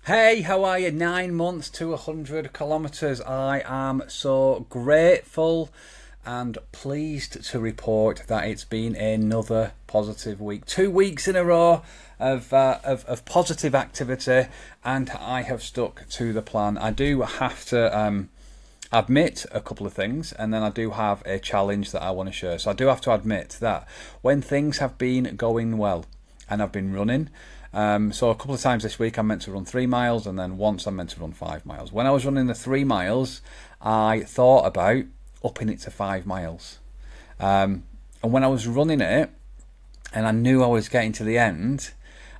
Hey, how are you? 9 months to 100 kilometres. I am so grateful and pleased to report that it's been another positive week. 2 weeks in a row of positive activity, and I have stuck to the plan. I do have to admit a couple of things, and then I do have a challenge that I want to share. So I do have to admit that when things have been going well and I've been running, so a couple of times this week I meant to run 3 miles, and then once I meant to run 5 miles. When I was running the 3 miles, I thought about upping it to 5 miles. And when I was running it and I knew I was getting to the end,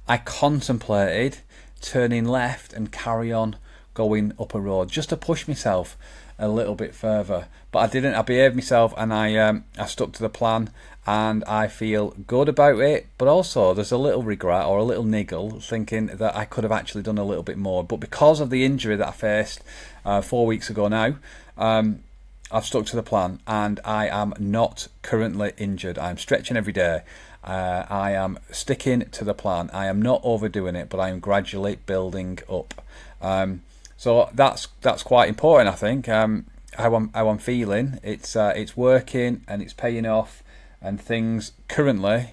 I contemplated turning left and carry on going up a road just to push myself a little bit further. But I didn't. I behaved myself, and I stuck to the plan, and I feel good about it. But also there's a little regret or a little niggle thinking that I could have actually done a little bit more. But because of the injury that I faced 4 weeks ago now, I've stuck to the plan, and I am not currently injured. I'm stretching every day. I am sticking to the plan. I am not overdoing it, but I am gradually building up. So that's quite important, I think. How I'm feeling. It's working and it's paying off, and things currently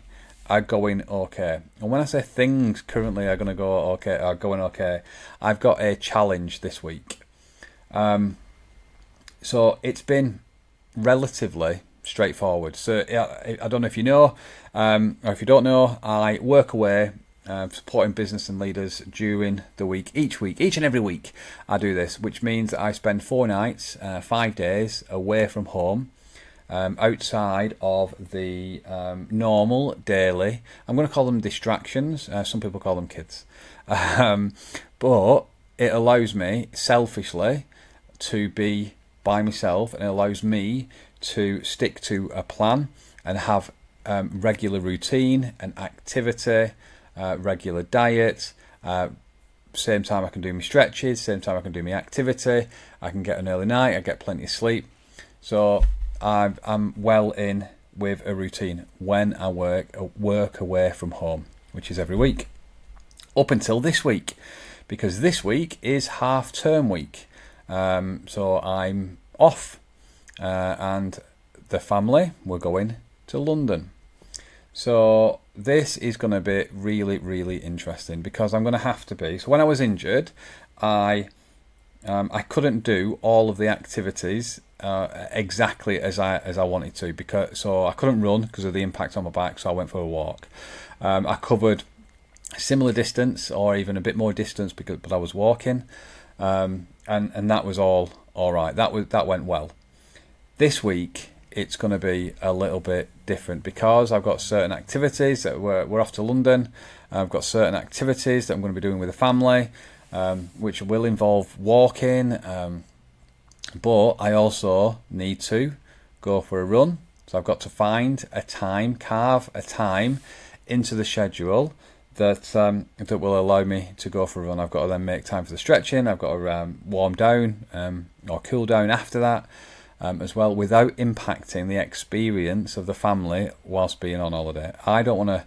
are going okay. And when I say things currently are going okay, I've got a challenge this week. So it's been relatively straightforward. So I don't know if you know, or if you don't know, I work away, supporting business and leaders during the week, each and every week. I do this, which means that I spend 4 nights, 5 days away from home, outside of the normal daily. I'm going to call them distractions. Some people call them kids, but it allows me selfishly to be by myself, and it allows me to stick to a plan and have regular routine and activity, regular diet. Same time I can do my stretches, same time I can do my activity. I can get an early night, I get plenty of sleep. So I'm well in with a routine when I work away from home, which is every week. Up until this week, because this week is half-term week. So I'm off, and the family, we're going to London. So this is going to be really, really interesting, because I'm going to have to be. So when I was injured, I couldn't do all of the activities exactly as I wanted to, so I couldn't run because of the impact on my back. So I went for a walk. I covered similar distance or even a bit more distance but I was walking, and that was all right. That went well. This week it's going to be a little bit different, because I've got certain activities that we're off to London. I've got certain activities that I'm going to be doing with the family, which will involve walking, but I also need to go for a run. So I've got to carve a time into the schedule that will allow me to go for a run. I've got to then make time for the stretching. I've got to warm down or cool down after that, as well, without impacting the experience of the family whilst being on holiday. I don't want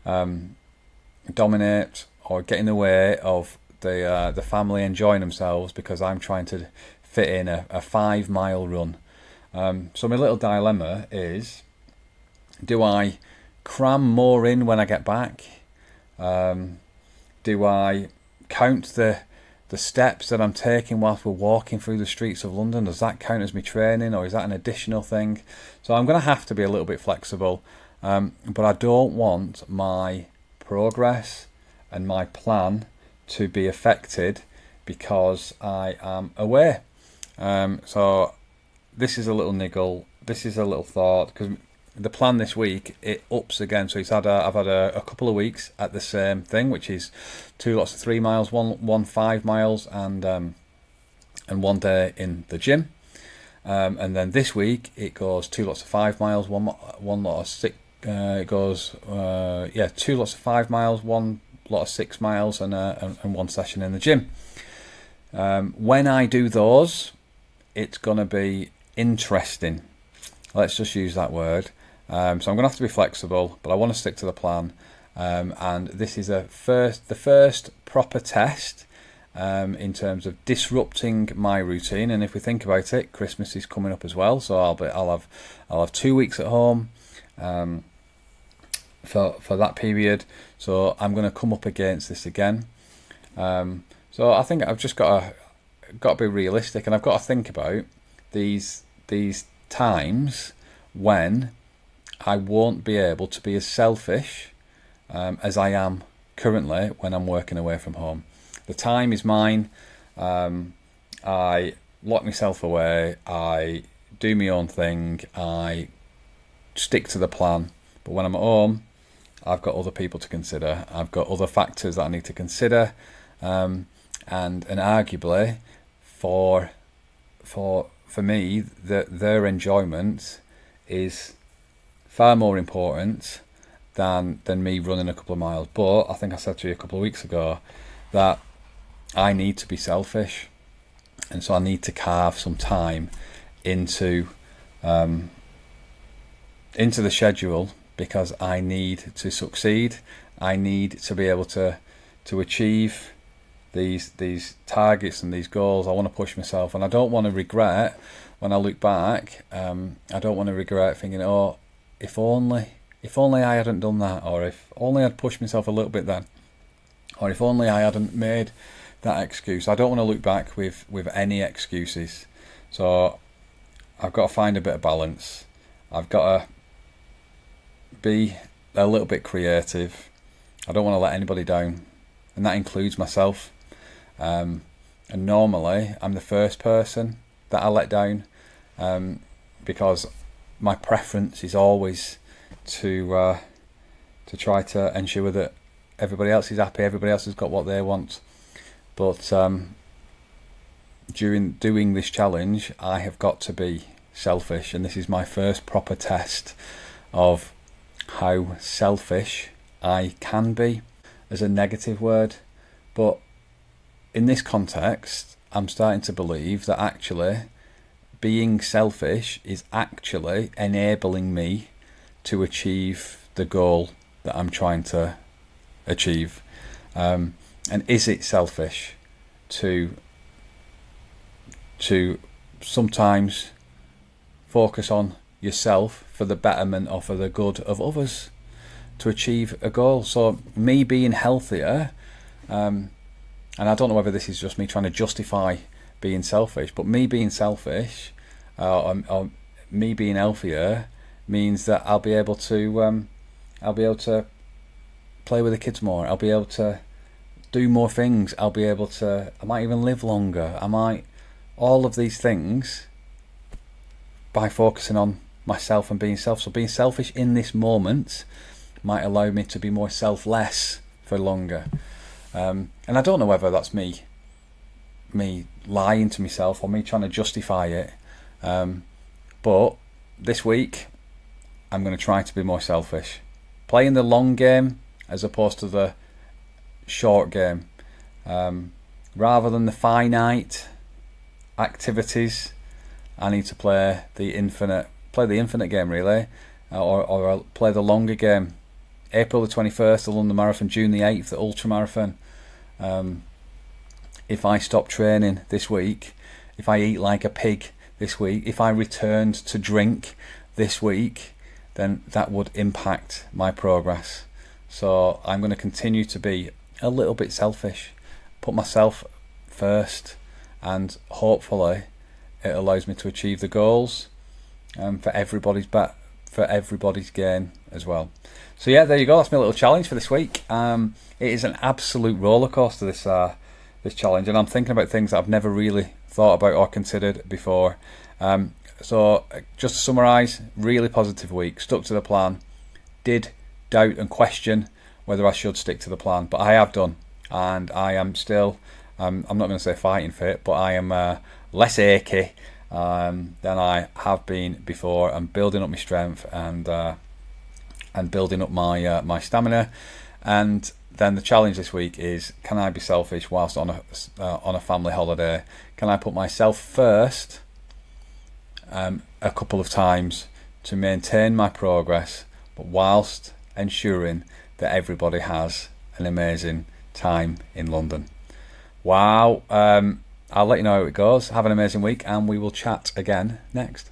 to dominate or get in the way of the family enjoying themselves because I'm trying to fit in a 5-mile run. So my little dilemma is, do I cram more in when I get back? Do I count the steps that I'm taking whilst we're walking through the streets of London? Does that count as me training, or is that an additional thing? So I'm going to have to be a little bit flexible, but I don't want my progress and my plan to be affected because I am away. So this is a little niggle. This is a little thought, because the plan this week, it ups again. So I've had a couple of weeks at the same thing, which is 2 lots of 3 miles, one 5 miles, and 1 day in the gym. And then this week it goes 2 lots of 5 miles, one lot of 6. It goes 2 lots of 5 miles, 1 lot of 6 miles, and 1 session in the gym. When I do those, it's gonna be interesting. Let's just use that word. So I'm going to have to be flexible, but I want to stick to the plan. And this is the first proper test in terms of disrupting my routine. And if we think about it, Christmas is coming up as well, so I'll have 2 weeks at home for that period. So I'm going to come up against this again. So I think I've just got to be realistic, and I've got to think about these times when I won't be able to be as selfish as I am currently when I'm working away from home. The time is mine. I lock myself away. I do my own thing. I stick to the plan. But when I'm at home, I've got other people to consider. I've got other factors that I need to consider, and arguably for me, their enjoyment is far more important than me running a couple of miles. But I think I said to you a couple of weeks ago that I need to be selfish, and so I need to carve some time into the schedule, because I need to succeed. I need to be able to achieve these targets and these goals. I want to push myself, and I don't want to regret when I look back. I don't want to regret thinking, oh, if only I hadn't done that, or if only I'd pushed myself a little bit then, or if only I hadn't made that excuse. I don't want to look back with any excuses. So I've got to find a bit of balance. I've got to be a little bit creative. I don't want to let anybody down, and that includes myself. And normally I'm the first person that I let down, because my preference is always to try to ensure that everybody else is happy, everybody else has got what they want. But during doing this challenge, I have got to be selfish, and this is my first proper test of how selfish I can be, as a negative word. But in this context, I'm starting to believe that actually being selfish is actually enabling me to achieve the goal that I'm trying to achieve. And is it selfish to sometimes focus on yourself for the betterment or for the good of others to achieve a goal? So me being healthier, and I don't know whether this is just me trying to justify being selfish, but me being selfish or me being healthier means that I'll be able to play with the kids more. I'll be able to do more things. I might even live longer. All of these things by focusing on myself and being selfish. So being selfish in this moment might allow me to be more selfless for longer. And I don't know whether that's me lying to myself or me trying to justify it. But this week, I'm going to try to be more selfish. Playing the long game as opposed to the short game. Rather than the finite activities, I need to play the infinite game, really, or play the longer game. April the 21st, the London Marathon. June the 8th, the Ultra Marathon. If I stop training this week, if I eat like a pig this week, if I returned to drink this week, then that would impact my progress. So I'm going to continue to be a little bit selfish, put myself first, and hopefully it allows me to achieve the goals for everybody's gain as well. So yeah, there you go. That's my little challenge for this week. It is an absolute roller coaster, this challenge, and I'm thinking about things that I've never really thought about or considered before. So just to summarise, really positive week. Stuck to the plan. Did doubt and question whether I should stick to the plan, but I have done, and I am still. I'm not going to say fighting fit, but I am less achy than I have been before. I'm building up my strength and building up my stamina. And then the challenge this week is: can I be selfish whilst on a family holiday? Can I put myself first a couple of times to maintain my progress, but whilst ensuring that everybody has an amazing time in London? Wow. I'll let you know how it goes. Have an amazing week, and we will chat again next.